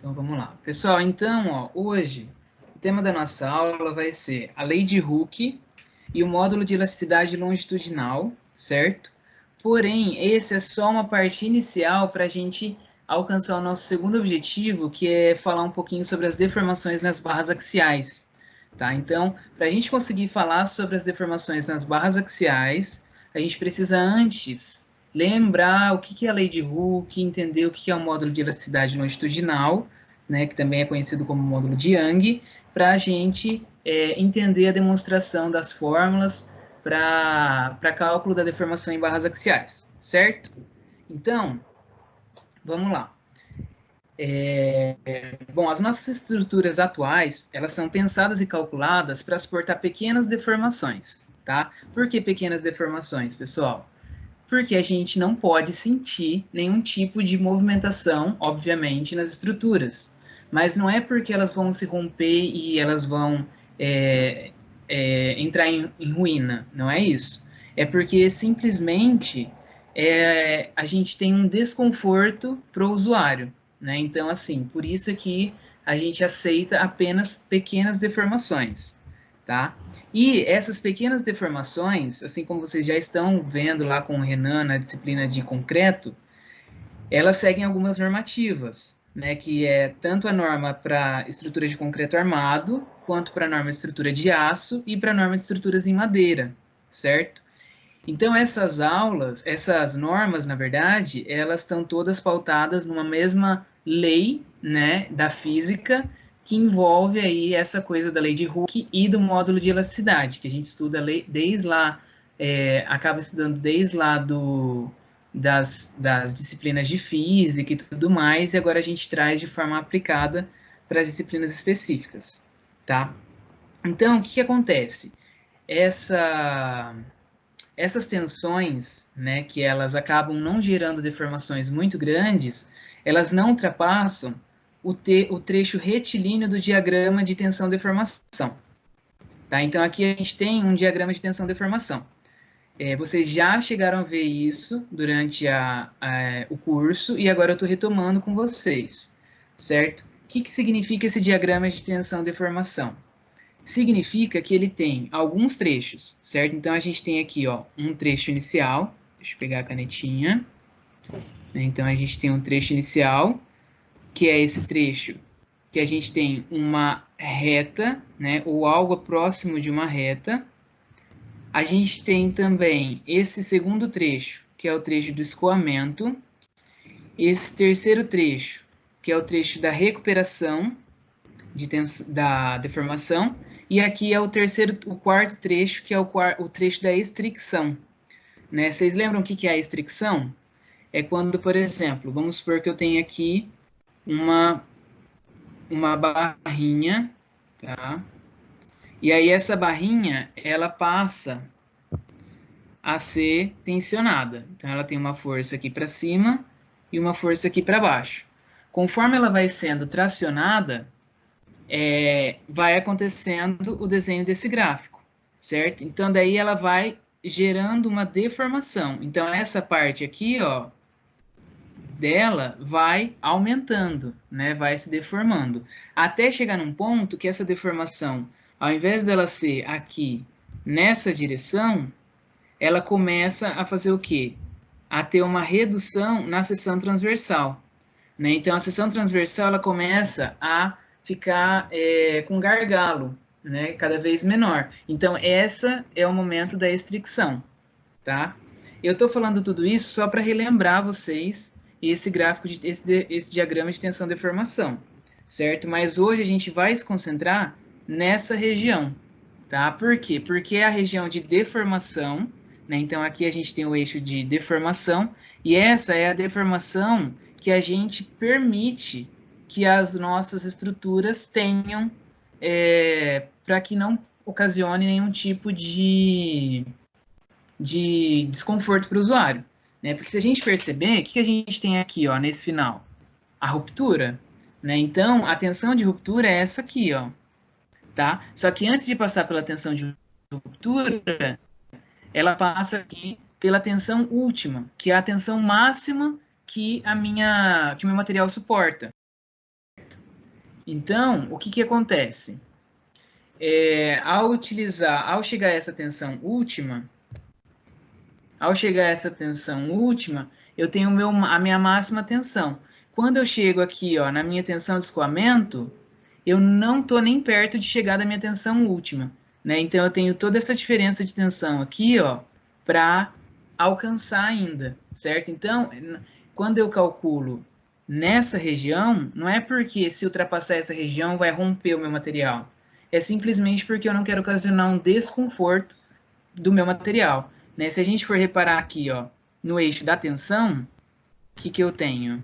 Então, vamos lá. Pessoal, então, ó, hoje, o tema da nossa aula vai ser a lei de Hooke e o módulo de elasticidade longitudinal, certo? Porém, esse é só uma parte inicial para a gente alcançar o nosso segundo objetivo, que é falar um pouquinho sobre as deformações nas barras axiais, tá? Então, para a gente conseguir falar sobre as deformações nas barras axiais, a gente precisa antes lembrar o que é a lei de Hooke, entender o que é o módulo de elasticidade longitudinal, né, que também é conhecido como módulo de Young, para a gente entender a demonstração das fórmulas para cálculo da deformação em barras axiais, certo? Então, vamos lá. Bom, as nossas estruturas atuais, elas são pensadas e calculadas para suportar pequenas deformações, tá? Por que pequenas deformações, pessoal? Porque a gente não pode sentir nenhum tipo de movimentação, obviamente, nas estruturas. Mas não é porque elas vão se romper e elas vão entrar em ruína, não é isso. É porque simplesmente a gente tem um desconforto para o usuário, né? Então, assim, por isso que a gente aceita apenas pequenas deformações, tá? E essas pequenas deformações, assim como vocês já estão vendo lá com o Renan na disciplina de concreto, elas seguem algumas normativas, né, que é tanto a norma para estrutura de concreto armado, quanto para a norma de estrutura de aço e para a norma de estruturas em madeira, certo? Então essas normas, na verdade, elas estão todas pautadas numa mesma lei, né, da física, que envolve aí essa coisa da lei de Hooke e do módulo de elasticidade, que a gente estuda desde lá, acaba estudando desde lá das disciplinas de física e tudo mais, e agora a gente traz de forma aplicada para as disciplinas específicas, tá? Então, o que acontece? Essa essas tensões, né, que elas acabam não gerando deformações muito grandes, elas não ultrapassam o trecho retilíneo do diagrama de tensão-deformação. Tá? Então, aqui a gente tem um diagrama de tensão-deformação. Vocês já chegaram a ver isso durante o curso, e agora eu estou retomando com vocês, certo? O que significa esse diagrama de tensão-deformação? Significa que ele tem alguns trechos, certo? Então, a gente tem aqui, ó, um trecho inicial. Deixa eu pegar a canetinha. Então, a gente tem um trecho inicial, que é esse trecho que a gente tem uma reta, né, ou algo próximo de uma reta. A gente tem também esse segundo trecho, que é o trecho do escoamento. Esse terceiro trecho, que é o trecho da recuperação da deformação. E aqui é o quarto trecho, que é o trecho da estricção. Né? Vocês lembram o que é a estricção? É quando, por exemplo, vamos supor que eu tenho aqui uma barrinha, tá? E aí essa barrinha, ela passa a ser tensionada. Então ela tem uma força aqui para cima e uma força aqui para baixo. Conforme ela vai sendo tracionada, vai acontecendo o desenho desse gráfico, certo? Então, daí ela vai gerando uma deformação. Então, essa parte aqui, ó, dela vai aumentando, né? Vai se deformando. Até chegar num ponto que essa deformação, ao invés dela ser aqui nessa direção, ela começa a fazer o quê? A ter uma redução na seção transversal. Né? Então, a seção transversal ela começa a ficar com gargalo, né? Cada vez menor. Então, essa é o momento da estricção. Tá? Eu estou falando tudo isso só para relembrar vocês esse gráfico, esse diagrama de tensão-deformação, certo? Mas hoje a gente vai se concentrar nessa região, tá? Por quê? Porque é a região de deformação, né? Então aqui a gente tem o eixo de deformação, e essa é a deformação que a gente permite que as nossas estruturas tenham para que não ocasione nenhum tipo de desconforto para o usuário. Né? Porque se a gente perceber, o que a gente tem aqui ó, nesse final? A ruptura. Né? Então, a tensão de ruptura é essa aqui. Ó, tá? Só que antes de passar pela tensão de ruptura, ela passa aqui pela tensão última, que é a tensão máxima que o meu material suporta. Então, o que acontece? Ao chegar a essa tensão última, eu tenho a minha máxima tensão. Quando eu chego aqui, ó, na minha tensão de escoamento, eu não estou nem perto de chegar da minha tensão última, né? Então, eu tenho toda essa diferença de tensão aqui, ó, para alcançar ainda, certo? Então, quando eu calculo nessa região, não é porque se ultrapassar essa região vai romper o meu material. É simplesmente porque eu não quero ocasionar um desconforto do meu material, né? Se a gente for reparar aqui, ó, no eixo da tensão, o que eu tenho?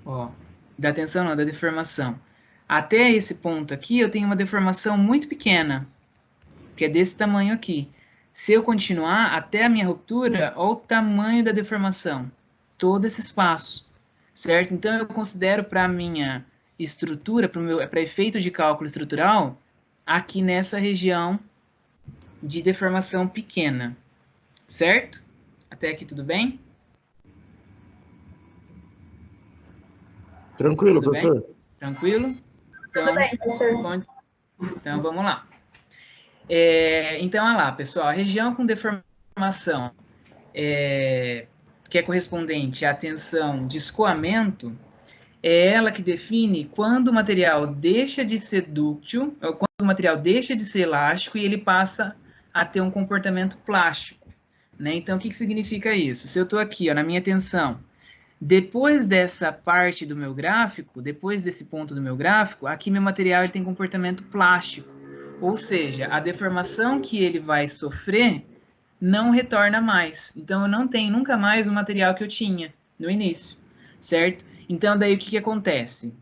Ó, da tensão não, da deformação. Até esse ponto aqui, eu tenho uma deformação muito pequena, que é desse tamanho aqui. Se eu continuar até a minha ruptura, olha o tamanho da deformação, todo esse espaço, certo? Então, eu considero para a minha estrutura, para efeito de cálculo estrutural, aqui nessa região de deformação pequena, certo? Até aqui tudo bem? Tranquilo, Tudo bem? professor? Tranquilo? Então, Tudo bem, professor. então vamos lá. Então, olha lá, pessoal, a região com deformação que é correspondente à tensão de escoamento é ela que define quando o material deixa de ser dúctil, ou quando o material deixa de ser elástico e ele passa a ter um comportamento plástico, né? Então, o que significa isso? Se eu estou aqui, ó, na minha tensão, depois dessa parte do meu gráfico, depois desse ponto do meu gráfico, aqui meu material ele tem comportamento plástico, ou seja, a deformação que ele vai sofrer não retorna mais. Então, eu não tenho nunca mais o material que eu tinha no início, certo? Então, daí o que acontece?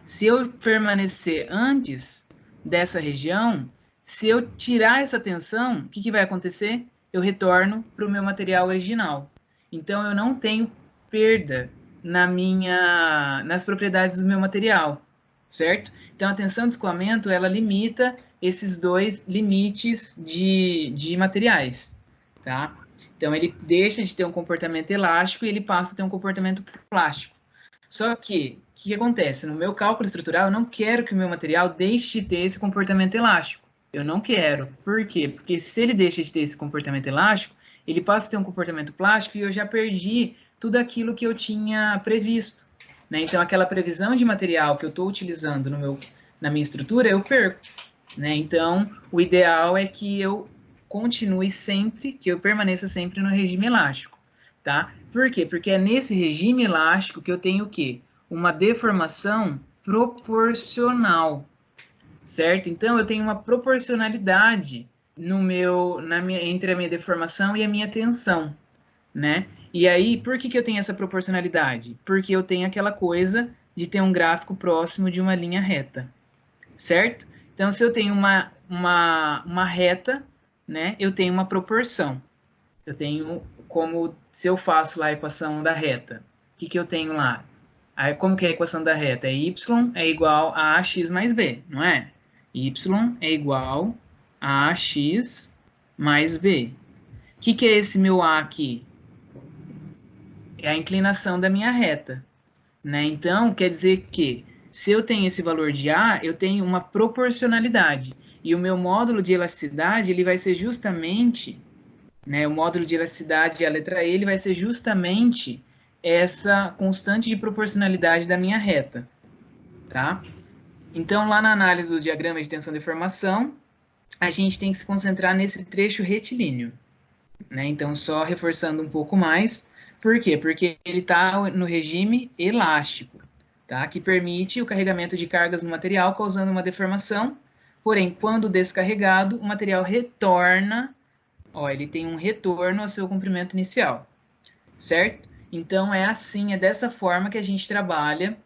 Se eu permanecer antes dessa região, se eu tirar essa tensão, o que vai acontecer? Eu retorno para o meu material original. Então, eu não tenho perda nas propriedades do meu material, certo? Então, a tensão de escoamento, ela limita esses dois limites de materiais, tá? Então, ele deixa de ter um comportamento elástico e ele passa a ter um comportamento plástico. Só que, o que acontece? No meu cálculo estrutural, eu não quero que o meu material deixe de ter esse comportamento elástico. Eu não quero. Por quê? Porque se ele deixa de ter esse comportamento elástico, ele passa a ter um comportamento plástico e eu já perdi tudo aquilo que eu tinha previsto, né? Então, aquela previsão de material que eu estou utilizando na minha estrutura, eu perco, né? Então, o ideal é que eu continue sempre, que eu permaneça sempre no regime elástico, tá? Por quê? Porque é nesse regime elástico que eu tenho o quê? Uma deformação proporcional, certo? Então, eu tenho uma proporcionalidade entre a minha deformação e a minha tensão, né? E aí, por que eu tenho essa proporcionalidade? Porque eu tenho aquela coisa de ter um gráfico próximo de uma linha reta, certo? Então, se eu tenho uma reta, né, eu tenho uma proporção. Eu tenho como, se eu faço lá a equação da reta, o que eu tenho lá? Aí, como que é a equação da reta? Y é igual a ax mais b, não é? Y é igual a ax mais b. O que é esse meu a aqui? É a inclinação da minha reta, né? Então, quer dizer que se eu tenho esse valor de A, eu tenho uma proporcionalidade. E o meu módulo de elasticidade, ele vai ser justamente, né, o módulo de elasticidade, a letra E, ele vai ser justamente essa constante de proporcionalidade da minha reta, tá? Então, lá na análise do diagrama de tensão e deformação, a gente tem que se concentrar nesse trecho retilíneo, né? Então, só reforçando um pouco mais, por quê? Porque ele está no regime elástico, tá? Que permite o carregamento de cargas no material, causando uma deformação, porém, quando descarregado, o material retorna, ó, ele tem um retorno ao seu comprimento inicial, certo? Então, é assim, é dessa forma que a gente trabalha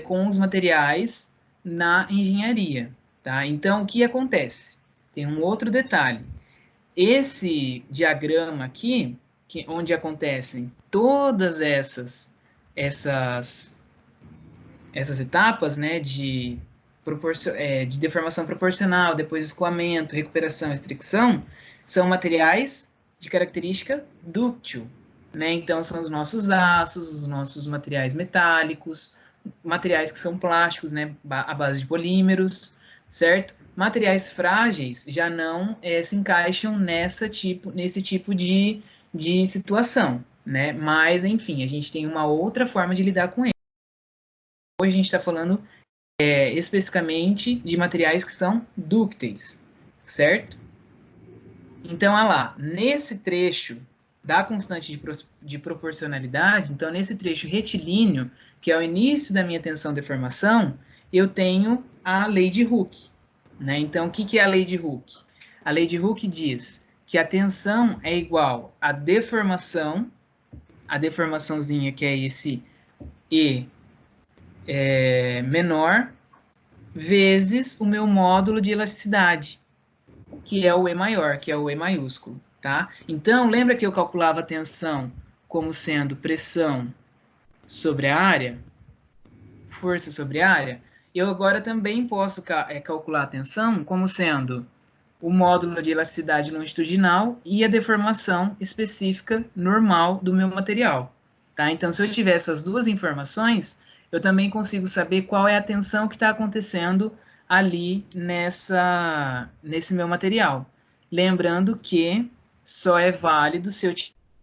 com os materiais na engenharia, tá? Então, o que acontece? Tem um outro detalhe. Esse diagrama aqui, onde acontecem todas essas etapas, né, de deformação proporcional, depois escoamento, recuperação, restrição, são materiais de característica dúctil, né? Então, são os nossos aços, os nossos materiais metálicos, materiais que são plásticos, né, à base de polímeros, certo? Materiais frágeis já não se encaixam nesse tipo de situação, né? Mas, enfim, a gente tem uma outra forma de lidar com ele. Hoje a gente está falando especificamente de materiais que são dúcteis, certo? Então, olha lá, nesse trecho da constante de proporcionalidade, então nesse trecho retilíneo, que é o início da minha tensão-deformação, eu tenho a lei de Hooke. Né? Então, o que é a lei de Hooke? A lei de Hooke diz que a tensão é igual à deformação, a deformaçãozinha que é esse E menor, vezes o meu módulo de elasticidade, que é o E maior, que é o E maiúsculo, tá? Então, lembra que eu calculava a tensão como sendo pressão sobre a área, força sobre a área? Eu agora também posso calcular a tensão como sendo o módulo de elasticidade longitudinal e a deformação específica normal do meu material, tá? Então, se eu tiver essas duas informações, eu também consigo saber qual é a tensão que está acontecendo ali nesse meu material. Lembrando que só é válido se eu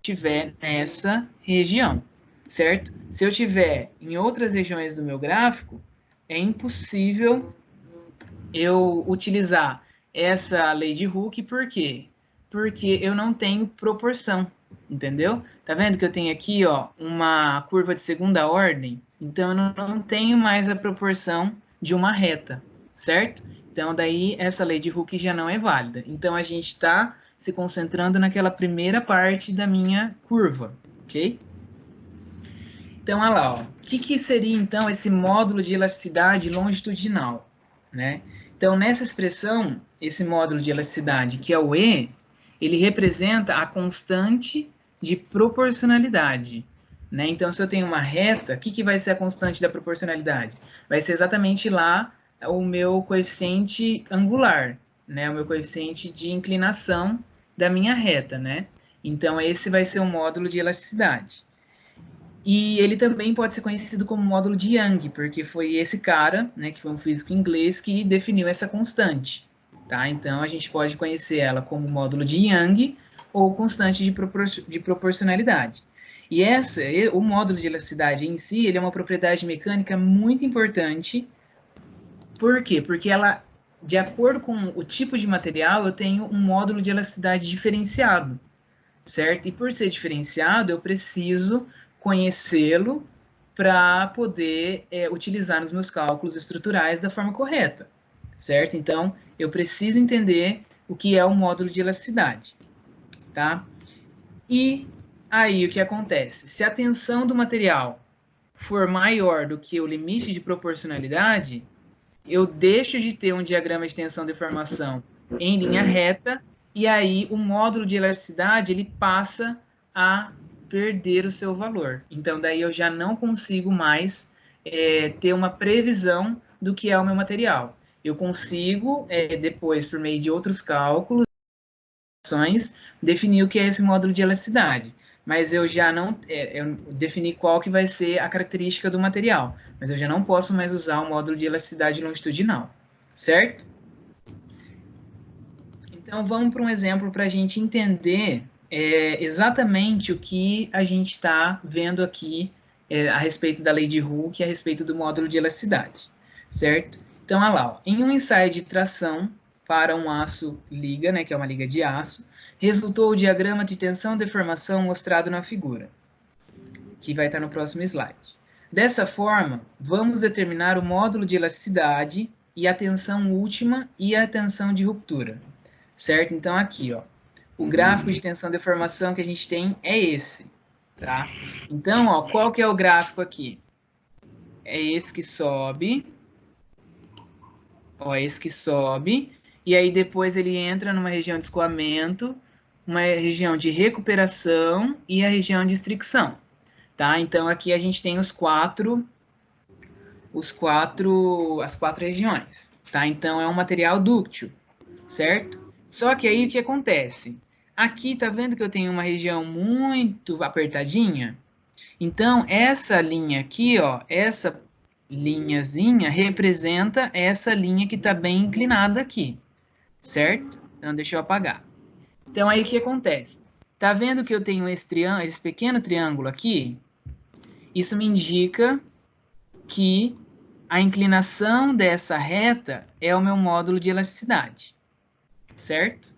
tiver nessa região, certo? Se eu tiver em outras regiões do meu gráfico, é impossível eu utilizar essa lei de Hooke, por quê? Porque eu não tenho proporção, entendeu? Tá vendo que eu tenho aqui, ó, uma curva de segunda ordem? Então, eu não tenho mais a proporção de uma reta, certo? Então, daí, essa lei de Hooke já não é válida. Então, a gente está se concentrando naquela primeira parte da minha curva, ok? Então, olha lá, ó. O que seria, então, esse módulo de elasticidade longitudinal, né? Então, nessa expressão, esse módulo de elasticidade, que é o E, ele representa a constante de proporcionalidade, né? Então, se eu tenho uma reta, o que vai ser a constante da proporcionalidade? Vai ser exatamente lá o meu coeficiente angular, né? O meu coeficiente de inclinação da minha reta, né? Então, esse vai ser o módulo de elasticidade. E ele também pode ser conhecido como módulo de Young, porque foi esse cara, né, que foi um físico inglês, que definiu essa constante. Tá? Então, a gente pode conhecer ela como módulo de Young ou constante de proporcionalidade. E o módulo de elasticidade em si, ele é uma propriedade mecânica muito importante. Por quê? Porque ela, de acordo com o tipo de material, eu tenho um módulo de elasticidade diferenciado, certo? E por ser diferenciado, eu preciso conhecê-lo para poder utilizar nos meus cálculos estruturais da forma correta, certo? Então, eu preciso entender o que é o módulo de elasticidade, tá? E aí, o que acontece? Se a tensão do material for maior do que o limite de proporcionalidade, eu deixo de ter um diagrama de tensão-deformação em linha reta, e aí o módulo de elasticidade ele passa a perder o seu valor. Então, daí eu já não consigo mais ter uma previsão do que é o meu material. Eu consigo, depois, por meio de outros cálculos, definir o que é esse módulo de elasticidade. Mas eu já não eu defini qual que vai ser a característica do material. Mas eu já não posso mais usar o módulo de elasticidade longitudinal, certo? Então vamos para um exemplo para a gente entender exatamente o que a gente está vendo aqui a respeito da lei de Hooke, a respeito do módulo de elasticidade, certo? Então, olha lá, ó, em um ensaio de tração para um aço liga, né, que é uma liga de aço, resultou o diagrama de tensão-deformação mostrado na figura, que vai estar no próximo slide. Dessa forma, vamos determinar o módulo de elasticidade e a tensão última e a tensão de ruptura, certo? Então, aqui, ó, o gráfico de tensão-deformação que a gente tem é esse, tá? Então, ó, qual que é o gráfico aqui? É esse que sobe, ó, esse que sobe, e aí depois ele entra numa região de escoamento, uma região de recuperação e a região de estricção, tá? Então aqui a gente tem as quatro regiões, tá? Então é um material dúctil, certo? Só que aí o que acontece? Aqui tá vendo que eu tenho uma região muito apertadinha? Então essa linha aqui, ó, essa linhazinha representa essa linha que está bem inclinada aqui, certo? Então, deixa eu apagar. Então, aí o que acontece? Tá vendo que eu tenho esse triângulo, esse pequeno triângulo aqui? Isso me indica que a inclinação dessa reta é o meu módulo de elasticidade, certo?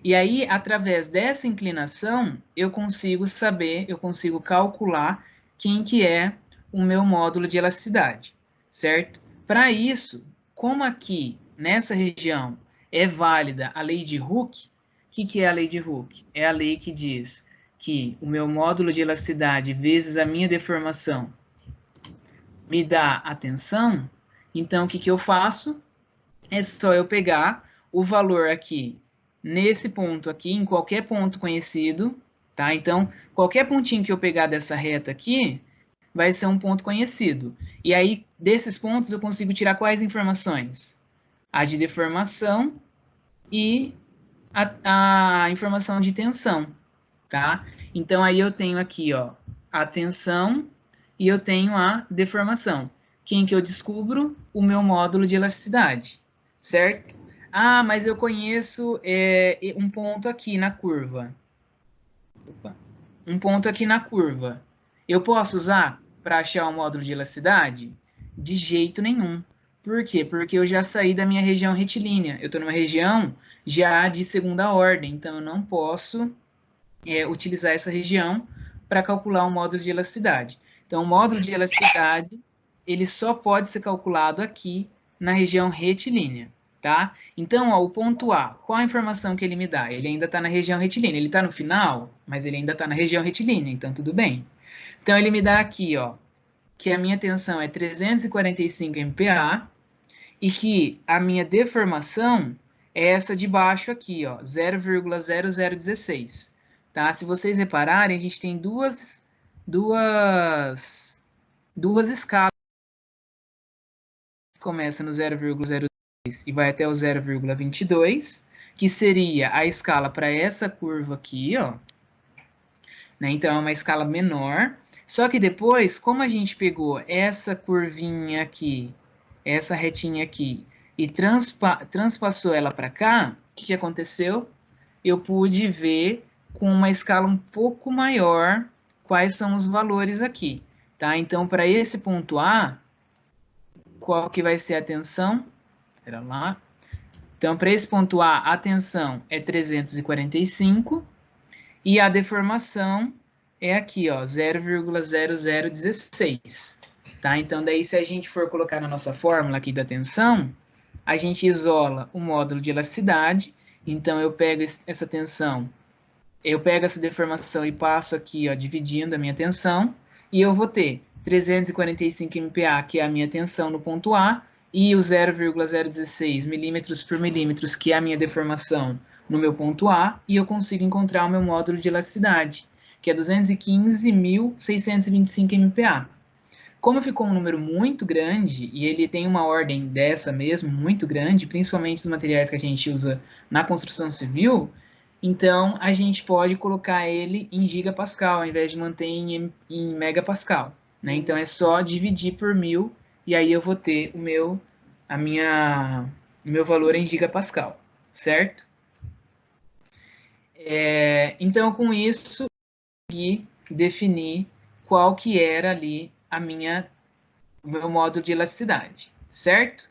E aí, através dessa inclinação, eu consigo saber, eu consigo calcular quem que é o meu módulo de elasticidade, certo? Para isso, como aqui nessa região é válida a lei de Hooke, o que é a lei de Hooke? É a lei que diz que o meu módulo de elasticidade vezes a minha deformação me dá a tensão. Então, o que eu faço? É só eu pegar o valor aqui, nesse ponto aqui, em qualquer ponto conhecido, tá? Então, qualquer pontinho que eu pegar dessa reta aqui, vai ser um ponto conhecido. E aí, desses pontos, eu consigo tirar quais informações? A de deformação e a informação de tensão, tá? Então, aí eu tenho aqui, ó, a tensão e eu tenho a deformação. Quem que eu descubro? O meu módulo de elasticidade, certo? Ah, mas eu conheço um ponto aqui na curva. Opa. Um ponto aqui na curva. Eu posso usar para achar o módulo de elasticidade? De jeito nenhum. Por quê? Porque eu já saí da minha região retilínea. Eu estou numa região já de segunda ordem, então eu não posso utilizar essa região para calcular um módulo de elasticidade. Então, o módulo de elasticidade, ele só pode ser calculado aqui na região retilínea, tá? Então, ó, o ponto A, qual a informação que ele me dá? Ele ainda está na região retilínea. Ele está no final, mas ele ainda está na região retilínea, então tudo bem. Então, ele me dá aqui, ó, que a minha tensão é 345 MPa e que a minha deformação é essa de baixo aqui, ó, 0,0016. Tá? Se vocês repararem, a gente tem duas escalas que começam no 0,03 e vai até o 0,22, que seria a escala para essa curva aqui, ó. Né? Então, é uma escala menor. Só que depois, como a gente pegou essa curvinha aqui, essa retinha aqui, e transpassou ela para cá, o que aconteceu? Eu pude ver com uma escala um pouco maior quais são os valores aqui, tá? Então, para esse ponto A, qual que vai ser a tensão? Espera lá. Então, para esse ponto A, a tensão é 345 e a deformação é aqui, ó, 0,0016, tá? Então, daí, se a gente for colocar na nossa fórmula aqui da tensão, a gente isola o módulo de elasticidade. Então, eu pego essa tensão, eu pego essa deformação e passo aqui, ó, dividindo a minha tensão, e eu vou ter 345 MPa, que é a minha tensão no ponto A, e o 0,016 milímetros por milímetros, que é a minha deformação no meu ponto A, e eu consigo encontrar o meu módulo de elasticidade, que é 215.625 MPa. Como ficou um número muito grande, e ele tem uma ordem dessa mesmo, muito grande, principalmente os materiais que a gente usa na construção civil, então a gente pode colocar ele em gigapascal, ao invés de manter em megapascal. Né? Então é só dividir por 1000, e aí eu vou ter o meu valor em gigapascal, certo? Então, com isso, eu consegui definir qual que era ali o meu módulo de elasticidade, certo?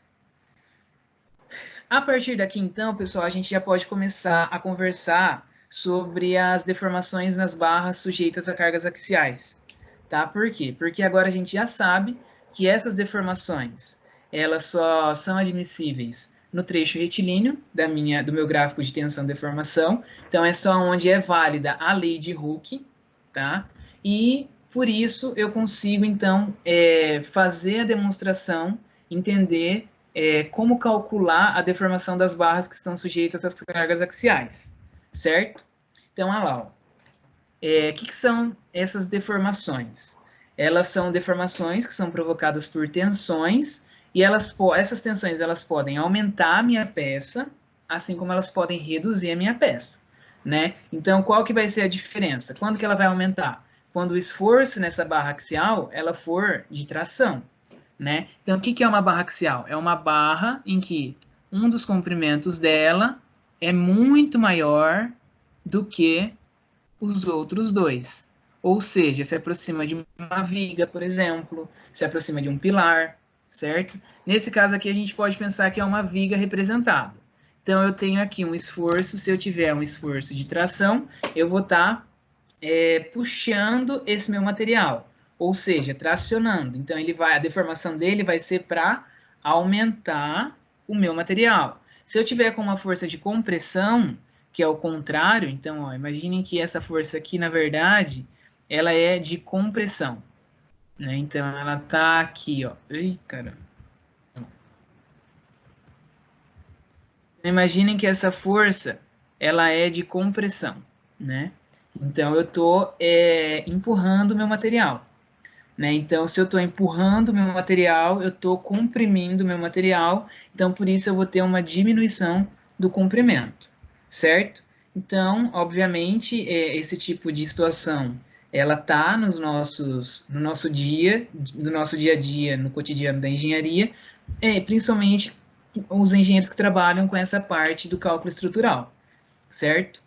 A partir daqui, então, pessoal, a gente já pode começar a conversar sobre as deformações nas barras sujeitas a cargas axiais, tá? Por quê? Porque agora a gente já sabe que essas deformações, elas só são admissíveis no trecho retilíneo do meu gráfico de tensão e deformação, então é só onde é válida a lei de Hooke, tá? E por isso eu consigo, então, fazer a demonstração, entender como calcular a deformação das barras que estão sujeitas às cargas axiais, certo? Então, olha lá, o que são essas deformações? Elas são deformações que são provocadas por tensões, e essas tensões elas podem aumentar a minha peça, assim como elas podem reduzir a minha peça, né? Então, qual que vai ser a diferença? Quando que ela vai aumentar? Quando o esforço nessa barra axial ela for de tração, né? Então, o que é uma barra axial? É uma barra em que um dos comprimentos dela é muito maior do que os outros dois. Ou seja, se aproxima de uma viga, por exemplo, se aproxima de um pilar, certo? Nesse caso aqui, a gente pode pensar que é uma viga representada. Então, eu tenho aqui um esforço, se eu tiver um esforço de tração, eu vou estar puxando esse meu material, ou seja, tracionando. Então, a deformação dele vai ser para aumentar o meu material. Se eu tiver com uma força de compressão, que é o contrário, então, ó, imaginem que essa força aqui, na verdade, ela é de compressão, né? Então, ela tá aqui, ó. Ih, caramba. Imaginem que essa força, ela é de compressão, né? Então, eu estou empurrando o meu material, né? Então, se eu estou empurrando o meu material, eu estou comprimindo o meu material, então, por isso, eu vou ter uma diminuição do comprimento, certo? Então, obviamente, esse tipo de situação, ela está no nosso dia, no nosso dia a dia, no cotidiano da engenharia, principalmente os engenheiros que trabalham com essa parte do cálculo estrutural, certo?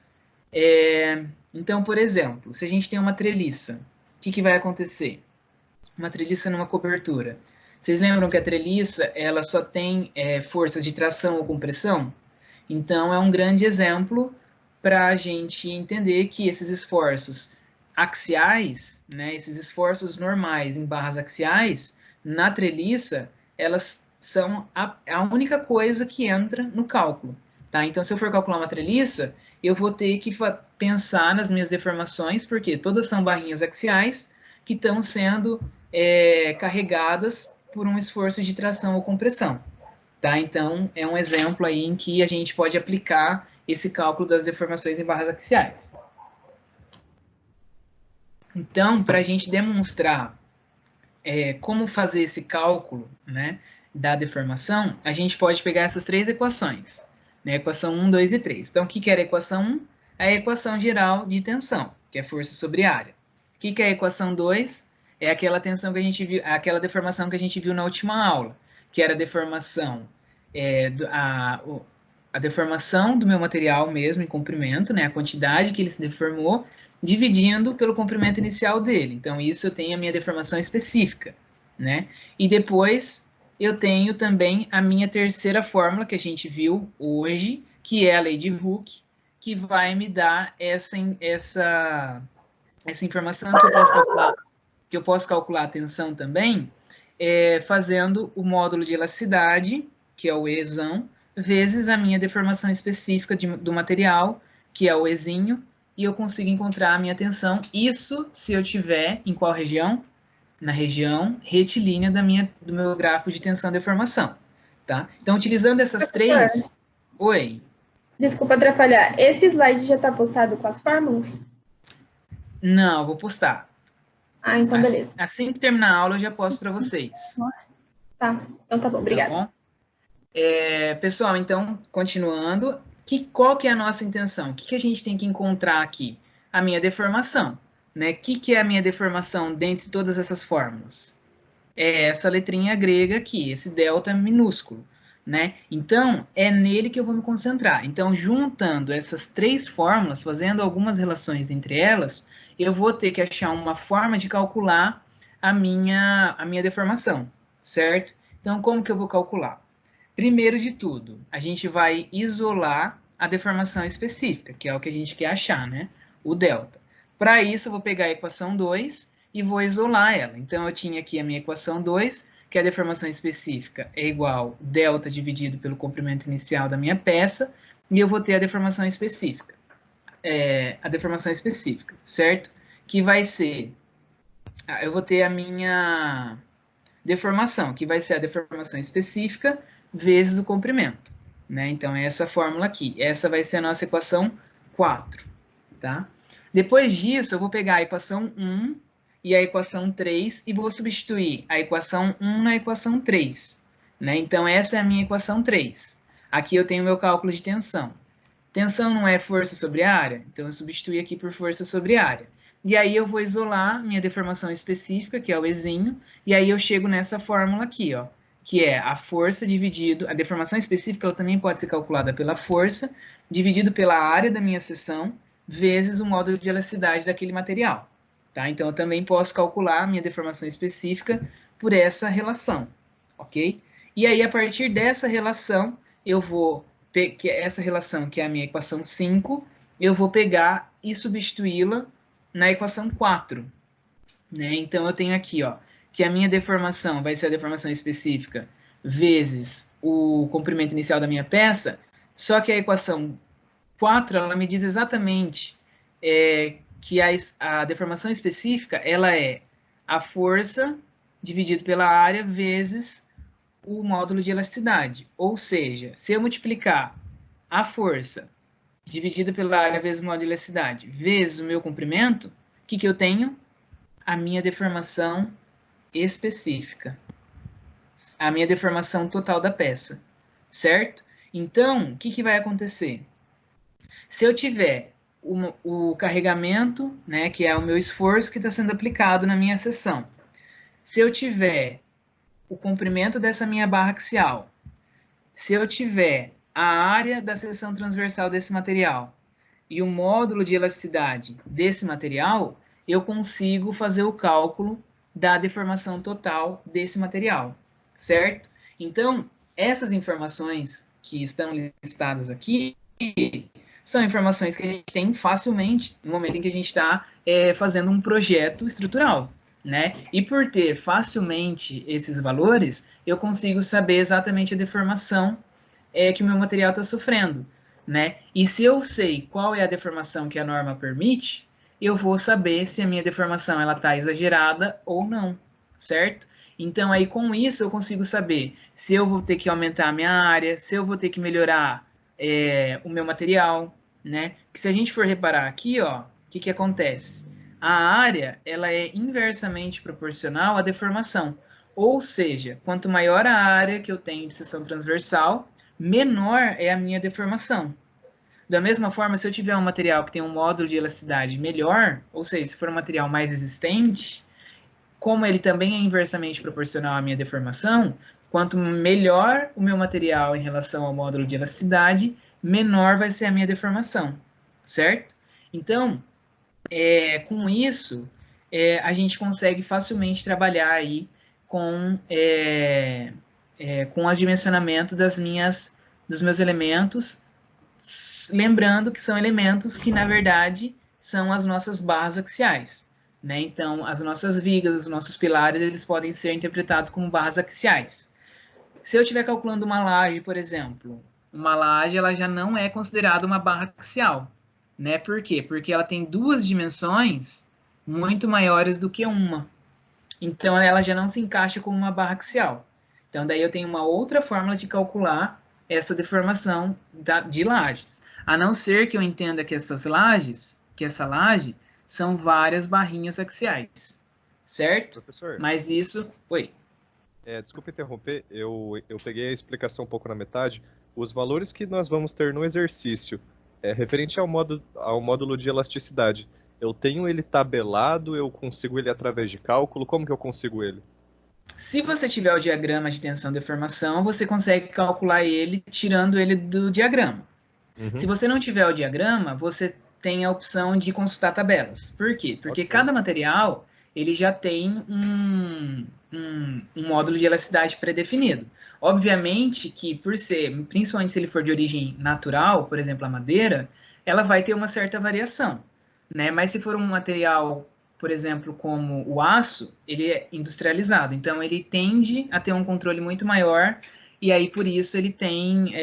Então, por exemplo, se a gente tem uma treliça, o que vai acontecer? Uma treliça numa cobertura. Vocês lembram que a treliça ela só tem forças de tração ou compressão? Então, é um grande exemplo para a gente entender que esses esforços axiais, né, esses esforços normais em barras axiais, na treliça, elas são a única coisa que entra no cálculo. Tá? Então, se eu for calcular uma treliça, eu vou ter que pensar nas minhas deformações, porque todas são barrinhas axiais que estão sendo carregadas por um esforço de tração ou compressão. Tá? Então, é um exemplo aí em que a gente pode aplicar esse cálculo das deformações em barras axiais. Então, para a gente demonstrar como fazer esse cálculo, né, da deformação, a gente pode pegar essas três equações, né, equação 1, 2 e 3. Então, o que era a equação 1? É a equação geral de tensão, que é força sobre área. O que é a equação 2? É aquela tensão que a gente viu, aquela deformação que a gente viu na última aula, que era a deformação, a deformação do meu material mesmo em comprimento, né, a quantidade que ele se deformou, dividindo pelo comprimento inicial dele. Então, isso eu tenho a minha deformação específica, né? E depois eu tenho também a minha terceira fórmula que a gente viu hoje, que é a lei de Hooke, que vai me dar essa informação que eu posso calcular a tensão também, fazendo o módulo de elasticidade, que é o Ezão, vezes a minha deformação específica do material, que é o Ezinho, e eu consigo encontrar a minha tensão. Isso se eu tiver em qual região? Na região retilínea do meu gráfico de tensão e deformação. Tá? Então, utilizando essas três... Oi? Desculpa atrapalhar. Esse slide já está postado com as fórmulas? Não, vou postar. Ah, então beleza. Assim que terminar a aula, eu já posto para vocês. Tá, então tá bom, obrigada. Tá bom? Pessoal, então, continuando, qual que é a nossa intenção? O que a gente tem que encontrar aqui? A minha deformação, né? O que é a minha deformação dentre todas essas fórmulas? É essa letrinha grega aqui, esse delta minúsculo, né? Então, é nele que eu vou me concentrar. Então, juntando essas três fórmulas, fazendo algumas relações entre elas, eu vou ter que achar uma forma de calcular a minha deformação, certo? Então, como que eu vou calcular? Primeiro de tudo, a gente vai isolar a deformação específica, que é o que a gente quer achar, né? O delta. Para isso, eu vou pegar a equação 2 e vou isolar ela. Então, eu tinha aqui a minha equação 2, que a deformação específica é igual delta dividido pelo comprimento inicial da minha peça, e eu vou ter a deformação específica. Certo? Que vai ser... eu vou ter a minha deformação, que vai ser a deformação específica vezes o comprimento, né? Então, é essa fórmula aqui. Essa vai ser a nossa equação 4, tá? Depois disso, eu vou pegar a equação 1 e a equação 3 e vou substituir a equação 1 na equação 3, né? Então, essa é a minha equação 3. Aqui eu tenho o meu cálculo de tensão. Tensão não é força sobre área? Então, eu substituo aqui por força sobre área. e aí eu vou isolar minha deformação específica, que é o Ezinho, e aí eu chego nessa fórmula aqui, ó, que é a força dividido, a deformação específica ela também pode ser calculada pela força, dividido pela área da minha seção, vezes o módulo de elasticidade daquele material. Tá? Então, eu também posso calcular a minha deformação específica por essa relação, ok? E aí, a partir dessa relação, eu vou, que é essa relação, que é a minha equação 5, eu vou pegar e substituí-la na equação 4. Né? Então, eu tenho aqui, ó, que a minha deformação vai ser a deformação específica vezes o comprimento inicial da minha peça, só que a equação 4, ela me diz exatamente que a deformação específica, ela é a força dividido pela área vezes o módulo de elasticidade. Ou seja, se eu multiplicar a força dividido pela área vezes o módulo de elasticidade vezes o meu comprimento, o que, que eu tenho? A minha deformação específica. A minha deformação total da peça. Certo? Então, o que, que vai acontecer? Se eu tiver o carregamento, né, que é o meu esforço que está sendo aplicado na minha seção, se eu tiver o comprimento dessa minha barra axial, se eu tiver a área da seção transversal desse material e o módulo de elasticidade desse material, eu consigo fazer o cálculo da deformação total desse material, certo? Então, essas informações que estão listadas aqui são informações que a gente tem facilmente no momento em que a gente está fazendo um projeto estrutural, né? E por ter facilmente esses valores, eu consigo saber exatamente a deformação que o meu material está sofrendo, né? E se eu sei qual é a deformação que a norma permite, eu vou saber se a minha deformação ela está exagerada ou não, certo? Então aí com isso eu consigo saber se eu vou ter que aumentar a minha área, se eu vou ter que melhorar o meu material, né? Que se a gente for reparar aqui, ó, o que que acontece? A área ela é inversamente proporcional à deformação, ou seja, quanto maior a área que eu tenho de seção transversal, menor é a minha deformação. Da mesma forma, se eu tiver um material que tem um módulo de elasticidade melhor, ou seja, se for um material mais resistente, como ele também é inversamente proporcional à minha deformação, quanto melhor o meu material em relação ao módulo de elasticidade, menor vai ser a minha deformação, certo? Então, com isso, a gente consegue facilmente trabalhar aí com o dimensionamento dos meus elementos, lembrando que são elementos que, na verdade, são as nossas barras axiais. Né? Então, as nossas vigas, os nossos pilares, eles podem ser interpretados como barras axiais. Se eu estiver calculando uma laje, por exemplo, uma laje ela já não é considerada uma barra axial. Né? Por quê? Porque ela tem duas dimensões muito maiores do que uma. Então, ela já não se encaixa como uma barra axial. Então, daí eu tenho uma outra forma de calcular essa deformação de lajes. A não ser que eu entenda que essa laje, são várias barrinhas axiais. Certo? Professor, Mas isso... Oi. Desculpa interromper, eu peguei a explicação um pouco na metade. Os valores que nós vamos ter no exercício, referente ao módulo de elasticidade, eu tenho ele tabelado, eu consigo ele através de cálculo, como que eu consigo ele? Se você tiver o diagrama de tensão e deformação, você consegue calcular ele tirando ele do diagrama. Se Uhum. você não tiver o diagrama, você tem a opção de consultar tabelas. Por quê? Porque Ok. cada material ele já tem um módulo de elasticidade pré-definido. Obviamente que por ser, principalmente se ele for de origem natural, por exemplo, a madeira, ela vai ter uma certa variação, né? Mas se for um material, por exemplo, como o aço, ele é industrializado, então ele tende a ter um controle muito maior e aí por isso ele tem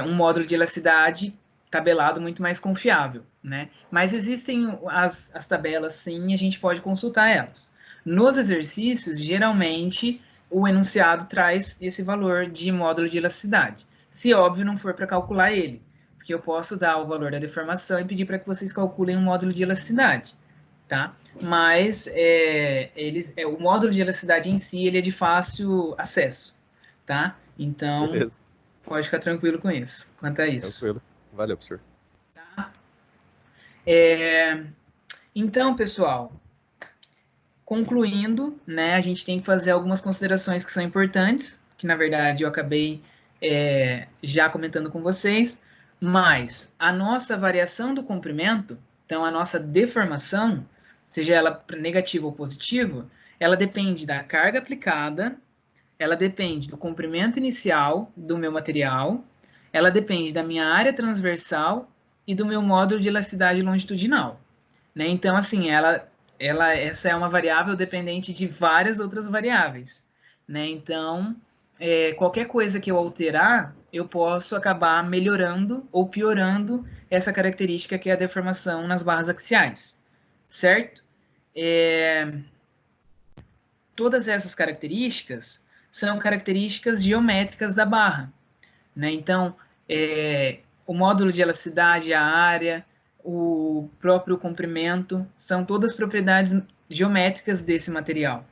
um módulo de elasticidade tabelado muito mais confiável, né? Mas existem as tabelas, sim, e a gente pode consultar elas. Nos exercícios, geralmente, o enunciado traz esse valor de módulo de elasticidade. Se, óbvio, não for para calcular ele, porque eu posso dar o valor da deformação e pedir para que vocês calculem um módulo de elasticidade, tá? Mas o módulo de elasticidade em si, ele é de fácil acesso, tá? Então, Beleza, pode ficar tranquilo com isso, quanto a isso. tranquilo. Valeu, professor. Tá? É, Então, pessoal, concluindo, né, a gente tem que fazer algumas considerações que são importantes, que na verdade eu acabei já comentando com vocês, mas a nossa variação do comprimento, então a nossa deformação, seja ela negativa ou positiva, ela depende da carga aplicada, ela depende do comprimento inicial do meu material, ela depende da minha área transversal e do meu módulo de elasticidade longitudinal. Né? Então, assim, essa é uma variável dependente de várias outras variáveis. Né? Então, qualquer coisa que eu alterar, eu posso acabar melhorando ou piorando essa característica que é a deformação nas barras axiais. Certo? Todas essas características são características geométricas da barra. Né? Então, o módulo de elasticidade, a área, o próprio comprimento, são todas propriedades geométricas desse material,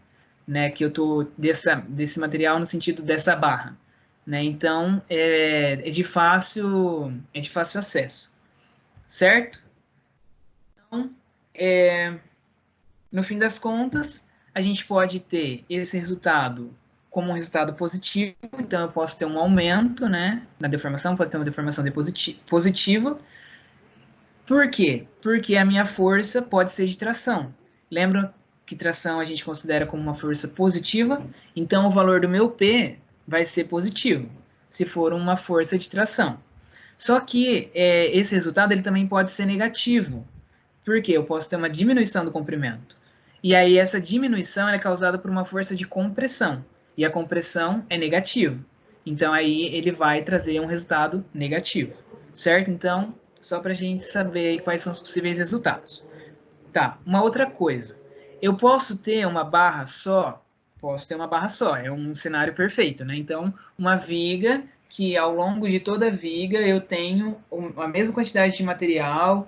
né? Que eu tô desse material no sentido dessa barra, né? Então é de fácil acesso, certo? Então, no fim das contas, a gente pode ter esse resultado como um resultado positivo, então eu posso ter um aumento, né, na deformação, pode ter uma deformação positiva. Por quê? Porque a minha força pode ser de tração. Lembra que tração a gente considera como uma força positiva? Então o valor do meu P vai ser positivo, se for uma força de tração. Só que esse resultado ele também pode ser negativo. Por quê? Eu posso ter uma diminuição do comprimento. E aí essa diminuição é causada por uma força de compressão. E a compressão é negativa. Então aí ele vai trazer um resultado negativo. Certo? Então, só para a gente saber quais são os possíveis resultados. Tá, uma outra coisa. Eu posso ter uma barra só? Posso ter uma barra só, é um cenário perfeito, né? Então, uma viga que ao longo de toda a viga eu tenho a mesma quantidade de material,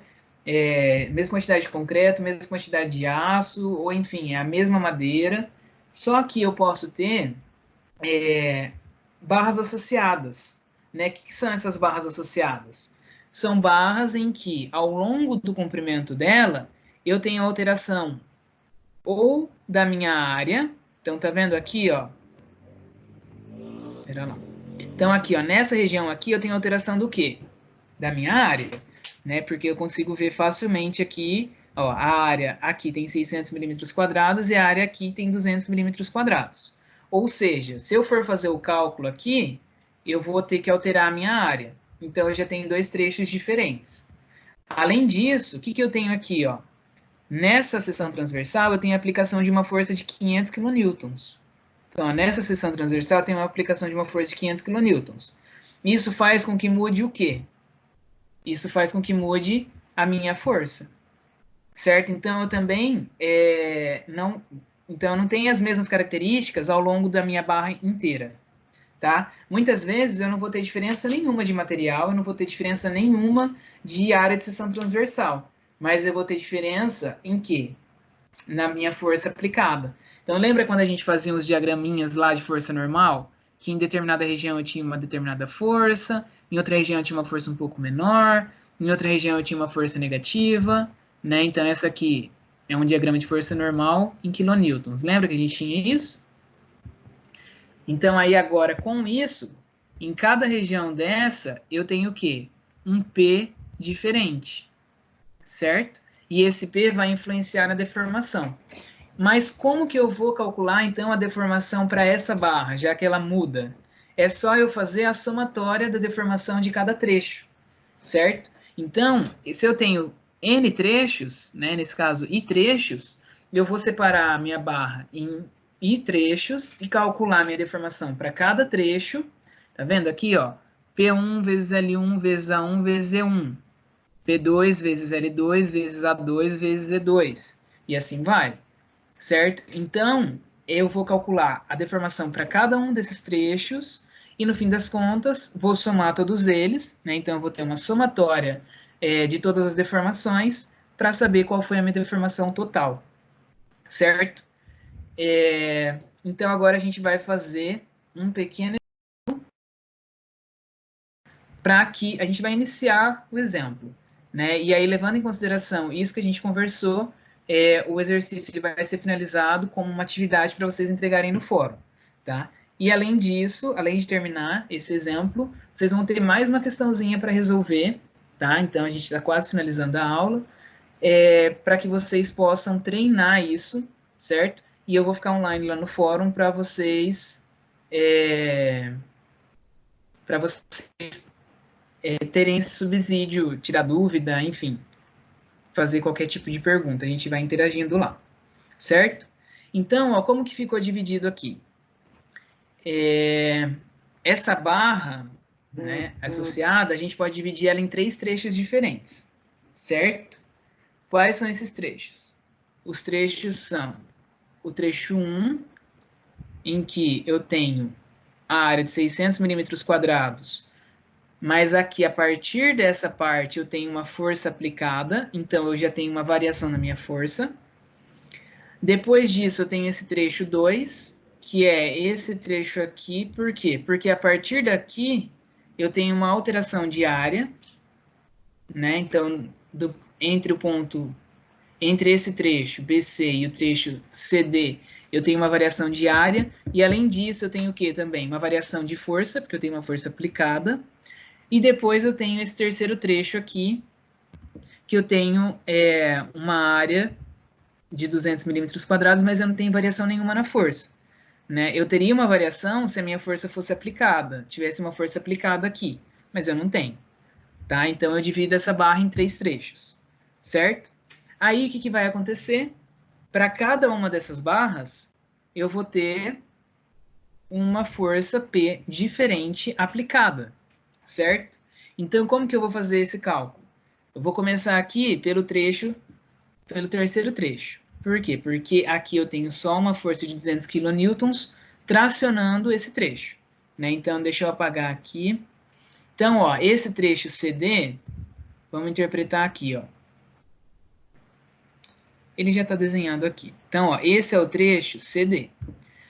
mesma quantidade de concreto, mesma quantidade de aço, ou enfim, é a mesma madeira, só que eu posso ter barras associadas, né? O que são essas barras associadas? São barras em que, ao longo do comprimento dela, eu tenho alteração ou da minha área, então tá vendo aqui, ó, pera lá. Então aqui, ó, nessa região aqui eu tenho alteração do quê? Da minha área, né? Porque eu consigo ver facilmente aqui, ó, a área aqui tem 600 milímetros quadrados e a área aqui tem 200 milímetros quadrados. Ou seja, se eu for fazer o cálculo aqui, eu vou ter que alterar a minha área. Então eu já tenho dois trechos diferentes. Além disso, o que eu tenho aqui, ó? Nessa seção transversal, eu tenho a aplicação de uma força de 500 kN. Então, nessa seção transversal, eu tenho uma aplicação de uma força de 500 kN. Isso faz com que mude o quê? Isso faz com que mude a minha força, certo? Então, eu também não tenho as mesmas características ao longo da minha barra inteira, tá? Muitas vezes eu não vou ter diferença nenhuma de material, eu não vou ter diferença nenhuma de área de seção transversal, mas eu vou ter diferença em quê? Na minha força aplicada. Então, lembra quando a gente fazia os diagraminhas lá de força normal? Que em determinada região eu tinha uma determinada força, em outra região eu tinha uma força um pouco menor, em outra região eu tinha uma força negativa, né? Então, essa aqui é um diagrama de força normal em quilonewtons. Lembra que a gente tinha isso? Então, aí agora, com isso, em cada região dessa, eu tenho o quê? Um P diferente, certo? E esse P vai influenciar na deformação. Mas como que eu vou calcular, então, a deformação para essa barra, já que ela muda? É só eu fazer a somatória da deformação de cada trecho, certo? Então, se eu tenho N trechos, né, nesse caso, I trechos, eu vou separar a minha barra em I trechos e calcular a minha deformação para cada trecho. Tá vendo aqui, ó? P1 vezes L1 vezes A1 vezes E1. P2 vezes L2 vezes A2 vezes E2. E assim vai, certo? Então, eu vou calcular a deformação para cada um desses trechos e, no fim das contas, vou somar todos eles, né? Então, eu vou ter uma somatória de todas as deformações para saber qual foi a minha deformação total, certo? Então, agora a gente vai fazer um pequeno para que a gente vai iniciar o exemplo, né? E aí, levando em consideração isso que a gente conversou, o exercício ele vai ser finalizado como uma atividade para vocês entregarem no fórum, tá? E além disso, além de terminar esse exemplo, vocês vão ter mais uma questãozinha para resolver, tá? Então, a gente está quase finalizando a aula, para que vocês possam treinar isso, certo? E eu vou ficar online lá no fórum para vocês, terem esse subsídio, tirar dúvida, enfim, fazer qualquer tipo de pergunta. A gente vai interagindo lá, certo? Então, ó, como que ficou dividido aqui? Essa barra, né, associada, a gente pode dividir ela em 3 trechos diferentes, certo? Quais são esses trechos? Os trechos são o trecho 1, em que eu tenho a área de 600 milímetros quadrados, mas aqui, a partir dessa parte, eu tenho uma força aplicada, então eu já tenho uma variação na minha força. Depois disso, eu tenho esse trecho 2, que é esse trecho aqui. Por quê? Porque a partir daqui, eu tenho uma alteração de área, né? Então, entre esse trecho BC e o trecho CD, eu tenho uma variação de área, e além disso, eu tenho o quê também? Uma variação de força, porque eu tenho uma força aplicada. E depois eu tenho esse terceiro trecho aqui, que eu tenho uma área de 200 milímetros quadrados, mas eu não tenho variação nenhuma na força, né? Eu teria uma variação se a minha força fosse aplicada, tivesse uma força aplicada aqui, mas eu não tenho, tá? Então, eu divido essa barra em 3 trechos, certo? Aí, o que vai acontecer? Para cada uma dessas barras, eu vou ter uma força P diferente aplicada, certo? Então, como que eu vou fazer esse cálculo? Eu vou começar aqui pelo terceiro trecho. Por quê? Porque aqui eu tenho só uma força de 200 kN tracionando esse trecho, né? Então, deixa eu apagar aqui. Então, ó, esse trecho CD, vamos interpretar aqui, ó. Ele já está desenhado aqui. Então, ó, esse é o trecho CD,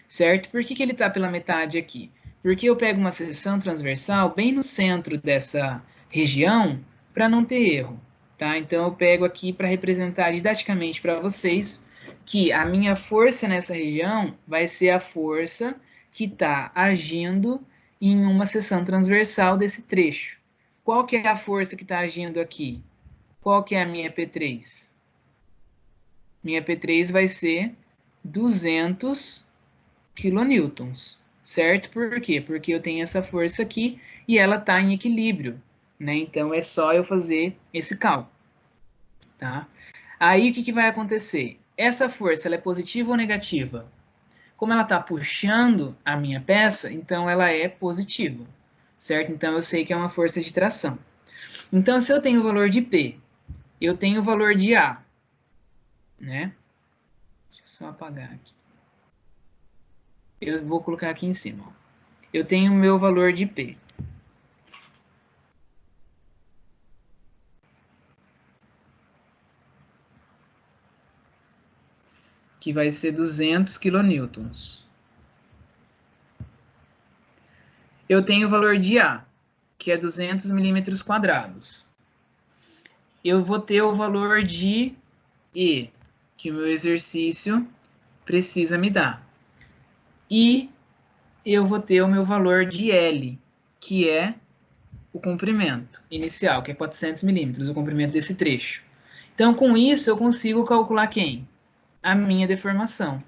certo? Por que ele está pela metade aqui? Porque eu pego uma seção transversal bem no centro dessa região para não ter erro, tá? Então, eu pego aqui para representar didaticamente para vocês que a minha força nessa região vai ser a força que está agindo em uma seção transversal desse trecho. Qual que é a força que está agindo aqui? Qual que é a minha P3? Minha P3 vai ser 200 kilonewtons, certo? Por quê? Porque eu tenho essa força aqui e ela está em equilíbrio, né? Então, é só eu fazer esse cálculo, tá? Aí, o que vai acontecer? Essa força, ela é positiva ou negativa? Como ela está puxando a minha peça, então ela é positiva, certo? Então, eu sei que é uma força de tração. Então, se eu tenho o valor de P, eu tenho o valor de A, né? Deixa eu só apagar aqui. Eu vou colocar aqui em cima. Ó. Eu tenho o meu valor de P. Que vai ser 200 kilonewtons. Eu tenho o valor de A, que é 200 milímetros quadrados. Eu vou ter o valor de E, que o meu exercício precisa me dar. E eu vou ter o meu valor de L, que é o comprimento inicial, que é 400 milímetros, o comprimento desse trecho. Então, com isso, eu consigo calcular quem? A minha deformação,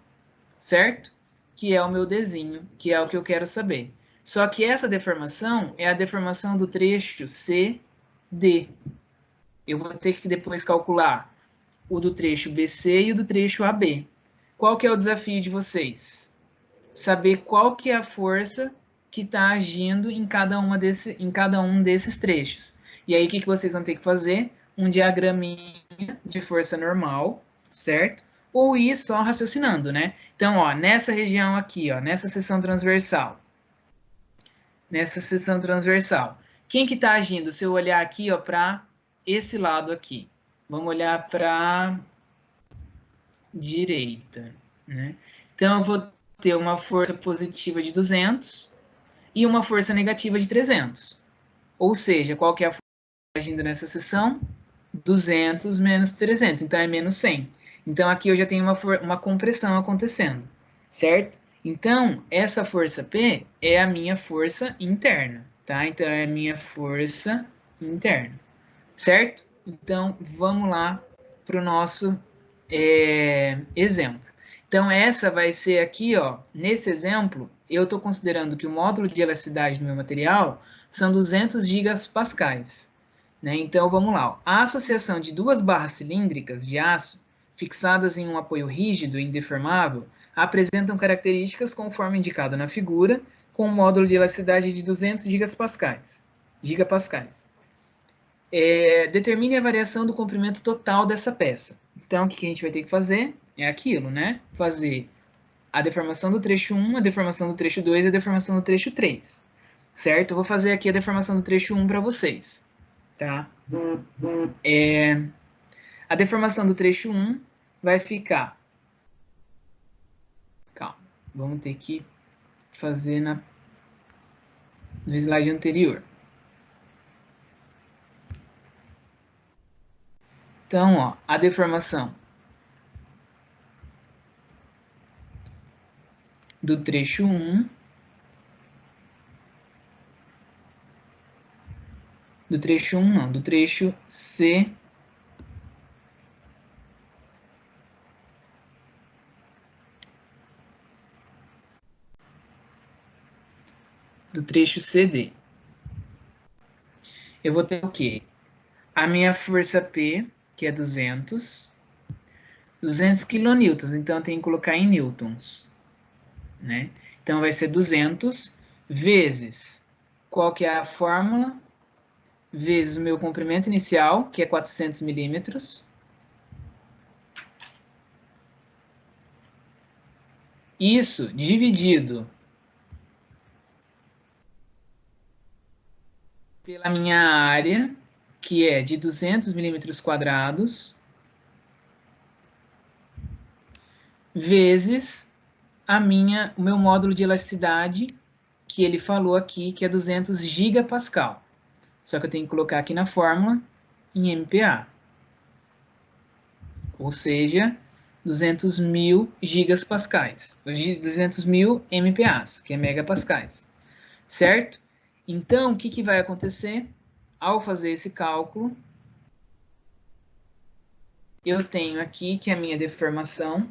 certo? Que é o meu Dzinho, que é o que eu quero saber. Só que essa deformação é a deformação do trecho CD. Eu vou ter que depois calcular o do trecho BC e o do trecho AB. Qual que é o desafio de vocês? Saber qual que é a força que está agindo em cada um desses trechos. E aí, o que vocês vão ter que fazer? Um diagraminha de força normal, certo? Ou ir só raciocinando, né? Então, ó, nessa região aqui, ó, nessa seção transversal. Quem que está agindo? Se eu olhar aqui, ó, para esse lado aqui. Vamos olhar para direita, né? Então, eu vou ter uma força positiva de 200 e uma força negativa de 300. Ou seja, qual que é a força agindo nessa seção? 200 menos 300, então é menos 100. Então, aqui eu já tenho uma compressão acontecendo, certo? Então, essa força P é a minha força interna, tá? Então, é a minha força interna, certo? Então, vamos lá para o nosso exemplo. Então, essa vai ser aqui, ó, nesse exemplo, eu estou considerando que o módulo de elasticidade do meu material são 200 gigapascais, né? Então, vamos lá. Ó. A associação de duas barras cilíndricas de aço fixadas em um apoio rígido e indeformável apresentam características conforme indicado na figura, com um módulo de elasticidade de 200 gigapascais. Determine a variação do comprimento total dessa peça. Então, o que a gente vai ter que fazer? É aquilo, né? Fazer a deformação do trecho 1, a deformação do trecho 2 e a deformação do trecho 3. Certo? Eu vou fazer aqui a deformação do trecho 1 para vocês. Tá? A deformação do trecho 1 vai ficar... Calma, vamos ter que fazer no slide anterior. Então, ó, a deformação do trecho 1, do trecho 1 não, do trecho C, do trecho CD. Eu vou ter o quê? A minha força P, que é 200 kN, então eu tenho que colocar em newtons, né? Então vai ser 200 vezes, qual que é a fórmula? Vezes o meu comprimento inicial, que é 400 milímetros. Isso dividido pela minha área, que é de 200 milímetros quadrados, vezes o meu módulo de elasticidade, que ele falou aqui, que é 200 gigapascal. Só que eu tenho que colocar aqui na fórmula em MPa. Ou seja, 200 mil gigapascais. 200 mil MPas, que é megapascais. Certo? Então, o que vai acontecer? Ao fazer esse cálculo, eu tenho aqui que a minha deformação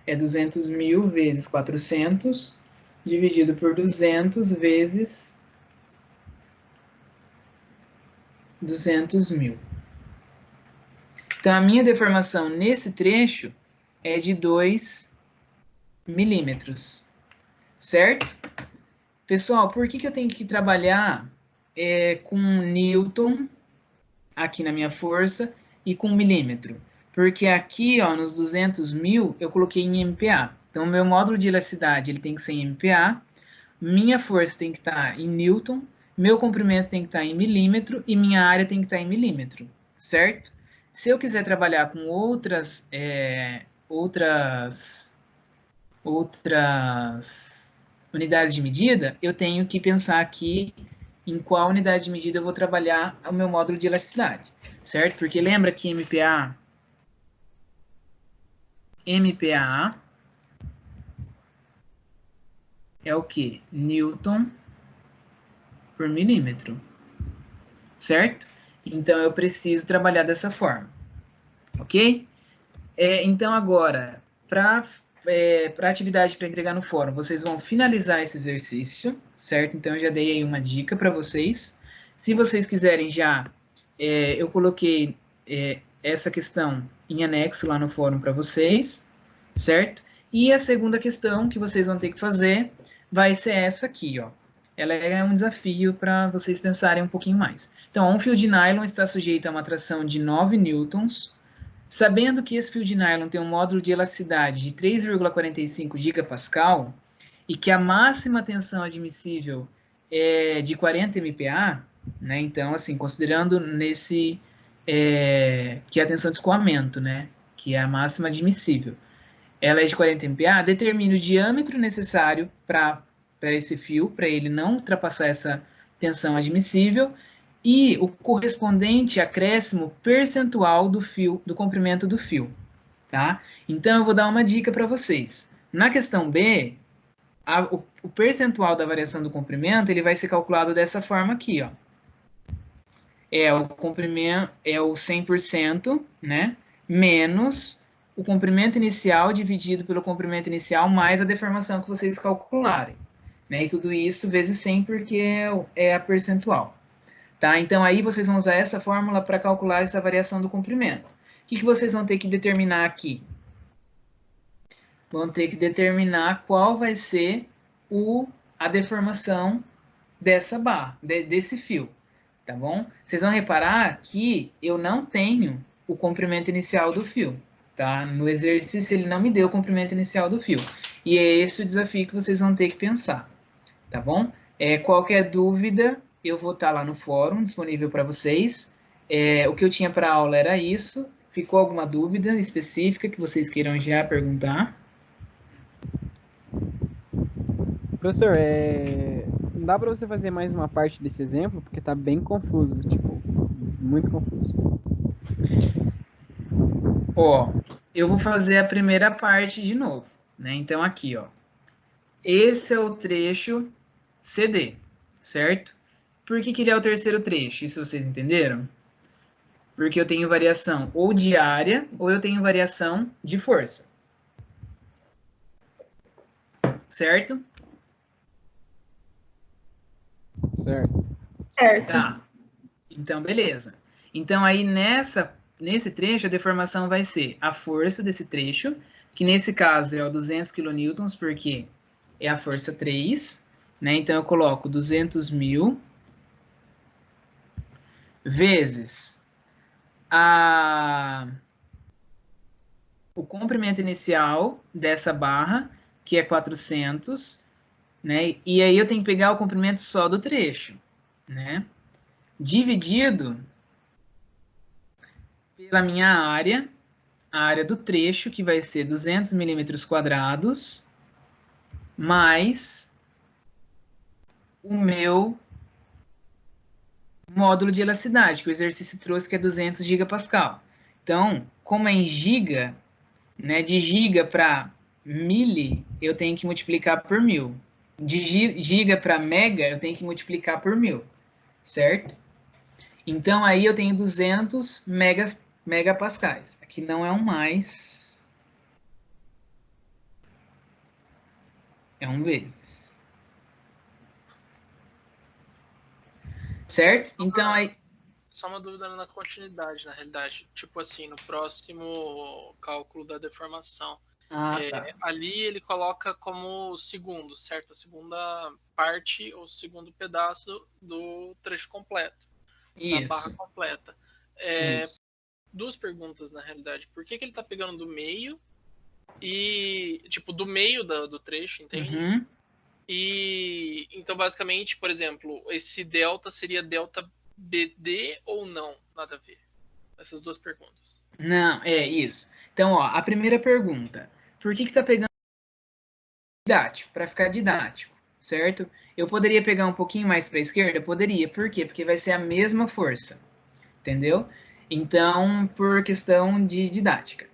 é 200 mil vezes 400, dividido por 200 vezes 200 mil. Então, a minha deformação nesse trecho é de 2 milímetros, certo? Pessoal, por que eu tenho que trabalhar com newton aqui na minha força e com milímetro? Porque aqui, ó, nos 200 mil, eu coloquei em MPa. Então, meu módulo de elasticidade ele tem que ser em MPa, minha força tem que estar em newton, meu comprimento tem que estar em milímetro e minha área tem que estar em milímetro, certo? Se eu quiser trabalhar com outras unidades de medida, eu tenho que pensar aqui em qual unidade de medida eu vou trabalhar o meu módulo de elasticidade, certo? Porque lembra que MPa é o que? Newton por milímetro, certo? Então, eu preciso trabalhar dessa forma, ok? Então, agora, para a atividade para entregar no fórum, vocês vão finalizar esse exercício, certo? Então, eu já dei aí uma dica para vocês. Se vocês quiserem já, eu coloquei essa questão em anexo lá no fórum para vocês, certo? E a segunda questão que vocês vão ter que fazer vai ser essa aqui, ó. Ela é um desafio para vocês pensarem um pouquinho mais. Então, um fio de nylon está sujeito a uma tração de 9 newtons, sabendo que esse fio de nylon tem um módulo de elasticidade de 3,45 gigapascal e que a máxima tensão admissível é de 40 MPa, né? Então, assim, considerando que é a tensão de escoamento, né? Que é a máxima admissível. Ela é de 40 MPa, determina o diâmetro necessário para esse fio, para ele não ultrapassar essa tensão admissível, e o correspondente acréscimo percentual do fio, do comprimento do fio, tá? Então, eu vou dar uma dica para vocês. Na questão B, o percentual da variação do comprimento, ele vai ser calculado dessa forma aqui, ó. É o comprimento, é o 100%, né? Menos o comprimento inicial dividido pelo comprimento inicial mais a deformação que vocês calcularem, né? E tudo isso vezes 100 porque é a percentual, tá? Então aí vocês vão usar essa fórmula para calcular essa variação do comprimento. O que vocês vão ter que determinar aqui? Vão ter que determinar qual vai ser a deformação dessa barra, desse fio, tá bom? Vocês vão reparar que eu não tenho o comprimento inicial do fio, tá? No exercício ele não me deu o comprimento inicial do fio. E é esse o desafio que vocês vão ter que pensar, tá bom? Qualquer dúvida, eu vou estar lá no fórum, disponível para vocês. O que eu tinha para aula era isso. Ficou alguma dúvida específica que vocês queiram já perguntar? Professor, não dá para você fazer mais uma parte desse exemplo, porque tá bem confuso, tipo, muito confuso. Ó, eu vou fazer a primeira parte de novo, né? Então aqui, ó. Esse é o trecho CD, certo? Por que ele é o terceiro trecho? Isso vocês entenderam? Porque eu tenho variação ou de área, ou eu tenho variação de força. Certo? Certo. Certo. Tá. Então, beleza. Então, aí nesse trecho, a deformação vai ser a força desse trecho, que nesse caso é o 200 kN, porque é a força 3, né? Então, eu coloco 200.000 vezes o comprimento inicial dessa barra, que é 400, né? E aí eu tenho que pegar o comprimento só do trecho, né? Dividido pela minha área, a área do trecho, que vai ser 200 milímetros quadrados, mais o meu módulo de elasticidade, que o exercício trouxe, que é 200 gigapascal. Então, como é em giga, né, de giga para mili, eu tenho que multiplicar por 1.000. De giga para mega, eu tenho que multiplicar por 1.000, certo? Então, aí eu tenho 200 megapascais. Aqui não é um mais, é um vezes. Certo? Então, aí... Só uma dúvida na continuidade, na realidade. Tipo assim, no próximo cálculo da deformação. Tá. Ali ele coloca como segundo, certo? A segunda parte ou segundo pedaço do trecho completo. Da barra Isso. completa. Isso. Duas perguntas, na realidade. Por que ele tá pegando do meio e... Tipo, do meio do trecho, entende? Uhum. E... Então, basicamente, por exemplo, esse delta seria delta BD ou não? Nada a ver. Essas duas perguntas. Não, é isso. Então, ó, a primeira pergunta. Por que tá pegando didático? Para ficar didático, certo? Eu poderia pegar um pouquinho mais para a esquerda? Poderia. Por quê? Porque vai ser a mesma força. Entendeu? Então, por questão de didática.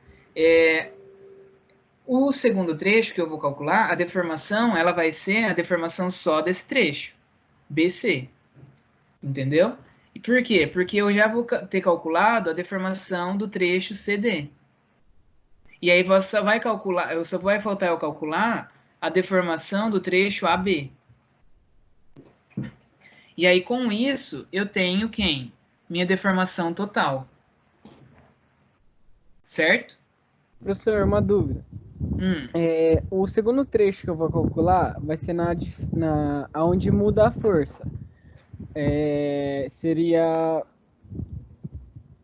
O segundo trecho que eu vou calcular, a deformação, ela vai ser a deformação só desse trecho, BC. Entendeu? E por quê? Porque eu já vou ter calculado a deformação do trecho CD. E aí você só vai calcular, só vai faltar eu calcular a deformação do trecho AB. E aí com isso eu tenho quem? Minha deformação total. Certo? Professor, uma dúvida. O segundo trecho que eu vou calcular vai ser onde muda a força. Seria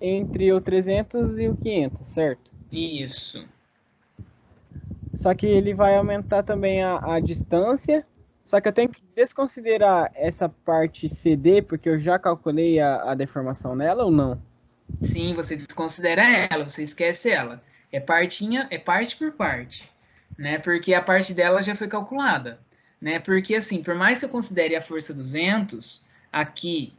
entre o 300 e o 500, certo? Isso. Só que ele vai aumentar também a distância. Só que eu tenho que desconsiderar essa parte CD, porque eu já calculei a deformação nela ou não? Sim, você desconsidera ela, você esquece ela. É parte por parte, né? Porque a parte dela já foi calculada, né? Porque assim, por mais que eu considere a força 200 aqui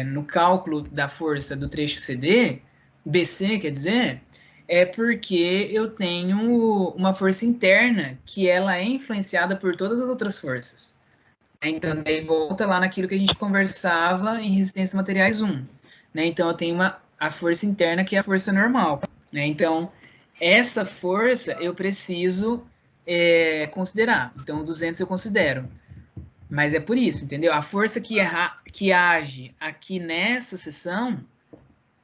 no cálculo da força do trecho CD, BC, quer dizer, é porque eu tenho uma força interna que ela é influenciada por todas as outras forças. Então, daí volta lá naquilo que a gente conversava em resistência a materiais 1. Né? Então, eu tenho a força interna, que é a força normal. Né? Então, essa força eu preciso considerar. Então, o 200 eu considero. Mas é por isso, entendeu? A força que age aqui nessa seção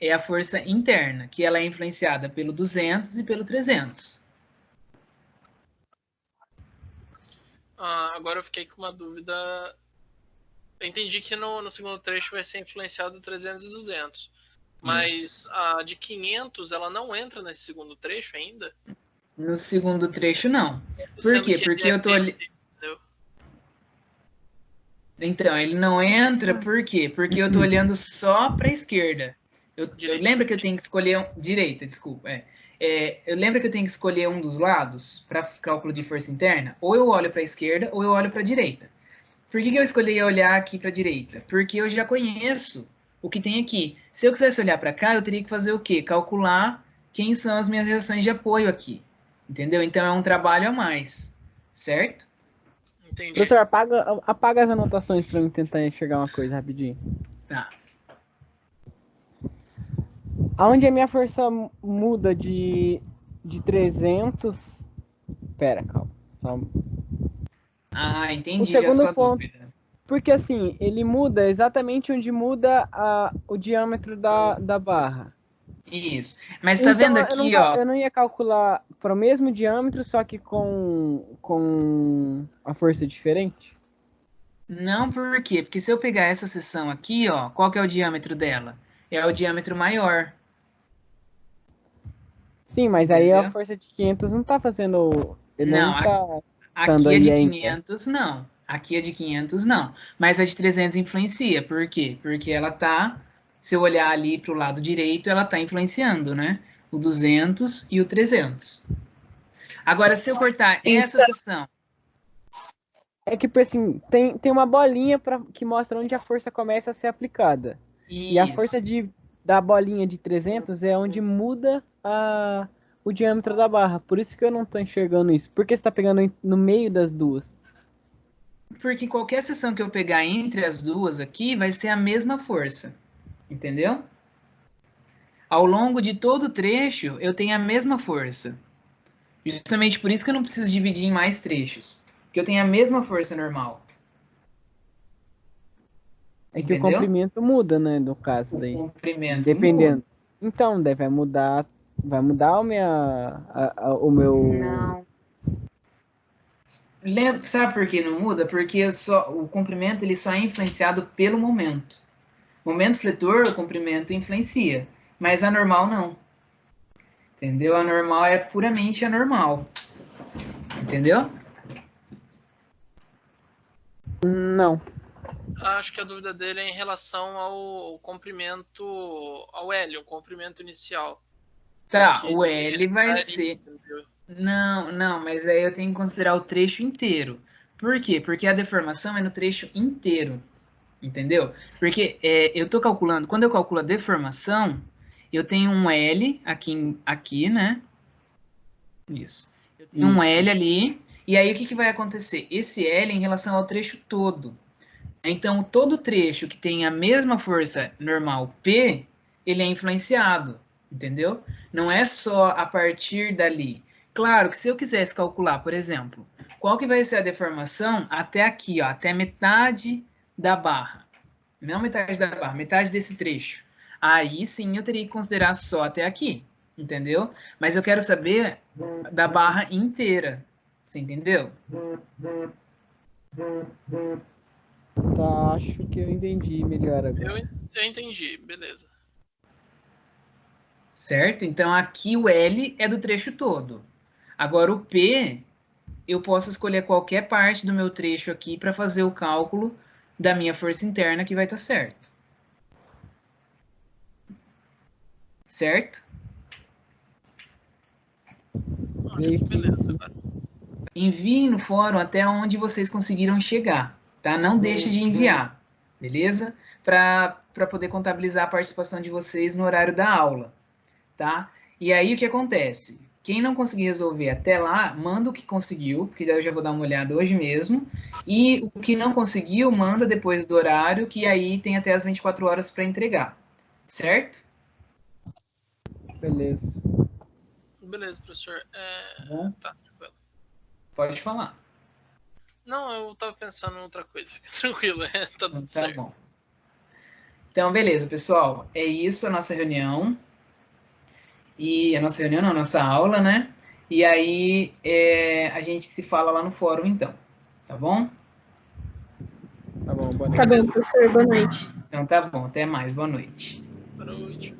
é a força interna, que ela é influenciada pelo 200 e pelo 300. Agora eu fiquei com uma dúvida. Eu entendi que no segundo trecho vai ser influenciado 300 e 200. Mas Isso. a de 500, ela não entra nesse segundo trecho ainda? No segundo trecho, não. Por Sendo quê? que Porque ele é eu tô ali... BC, entendeu? Então, ele não entra, por quê? Porque eu tô olhando só para a esquerda. Eu lembro que eu tenho que escolher... Direita, desculpa. Eu lembro que eu tenho que escolher um dos lados para cálculo de força interna. Ou eu olho para a esquerda, ou eu olho para a direita. Por que eu escolhi olhar aqui para a direita? Porque eu já conheço o que tem aqui. Se eu quisesse olhar para cá, eu teria que fazer o quê? Calcular quem são as minhas reações de apoio aqui. Entendeu? Então, é um trabalho a mais. Certo? Entendi. Professor, apaga as anotações para eu tentar enxergar uma coisa rapidinho. Tá. Aonde a minha força muda de 300... Pera, calma. Só... Entendi O já a segundo sua ponto, dúvida. porque assim, ele muda exatamente onde muda o diâmetro da barra. Isso. Mas tá Então, vendo aqui, ó? eu não ia calcular para o mesmo diâmetro, só que com a força diferente? Não, por quê? Porque se eu pegar essa seção aqui, ó, qual que é o diâmetro dela? É o diâmetro maior. Sim, mas aí a Entendeu? força de 500 não tá fazendo... Ele Não, não tá estando aqui é aí de ainda. 500, não. Aqui é de 500, não. Mas a de 300 influencia. Por quê? Porque ela tá, se eu olhar ali para o lado direito, ela tá influenciando, né? O 200 e o 300. Agora, se eu cortar essa seção... É que, assim, tem uma bolinha que mostra onde a força começa a ser aplicada. E a Isso. força da bolinha de 300 é onde muda o diâmetro da barra. Por isso que eu não tô enxergando isso. Por que você tá pegando no meio das duas? Porque qualquer seção que eu pegar entre as duas aqui vai ser a mesma força. Entendeu? Ao longo de todo o trecho, eu tenho a mesma força. Justamente por isso que eu não preciso dividir em mais trechos. Porque eu tenho a mesma força normal. É que o Entendeu? comprimento muda, né, no caso daí. O comprimento Dependendo. muda. Então, daí vai mudar o meu... Não. Sabe por que não muda? Porque o comprimento ele só é influenciado pelo momento. Momento fletor, o comprimento influencia. Mas a normal não. Entendeu? A normal é puramente anormal. Entendeu? Não. Acho que a dúvida dele é em relação ao comprimento, ao L, o comprimento inicial. Tá, Porque o L vai varia, ser... entendeu? Não, mas aí eu tenho que considerar o trecho inteiro. Por quê? Porque a deformação é no trecho inteiro. Entendeu? Porque eu tô calculando, quando eu calculo a deformação, eu tenho um L aqui, né? Isso. Eu tenho um L ali, e aí o que vai acontecer? Esse L em relação ao trecho todo. Então, todo trecho que tem a mesma força normal P, ele é influenciado, entendeu? Não é só a partir dali. Claro que se eu quisesse calcular, por exemplo, qual que vai ser a deformação até aqui, ó, até metade da barra. Não metade da barra, metade desse trecho. Aí sim eu teria que considerar só até aqui, entendeu? Mas eu quero saber da barra inteira. Você entendeu? Tá, acho que eu entendi melhor agora. Eu entendi, beleza. Certo? Então aqui o L é do trecho todo. Agora o P, eu posso escolher qualquer parte do meu trecho aqui para fazer o cálculo da minha força interna que vai estar certo. Certo? Beleza. Enviem no fórum até onde vocês conseguiram chegar, tá? Não deixe de enviar. beleza? Para poder contabilizar a participação de vocês no horário da aula, tá? E aí o que acontece? Quem não conseguir resolver até lá, manda o que conseguiu, porque daí eu já vou dar uma olhada hoje mesmo. E o que não conseguiu, manda depois do horário, que aí tem até as 24 horas para entregar, certo? Beleza. Beleza, professor. Bom, Tá, tranquilo. pode falar. Não, eu tava pensando em outra coisa. Fica tranquilo, tá tudo Tá certo. bom. Então, beleza, pessoal. É isso a nossa reunião. E a nossa reunião, não, a nossa aula, né? E aí a gente se fala lá no fórum, então. Tá bom? Tá bom, boa noite. Tá bom, professor. Boa noite. Então tá bom. Até mais. Boa noite. Boa noite.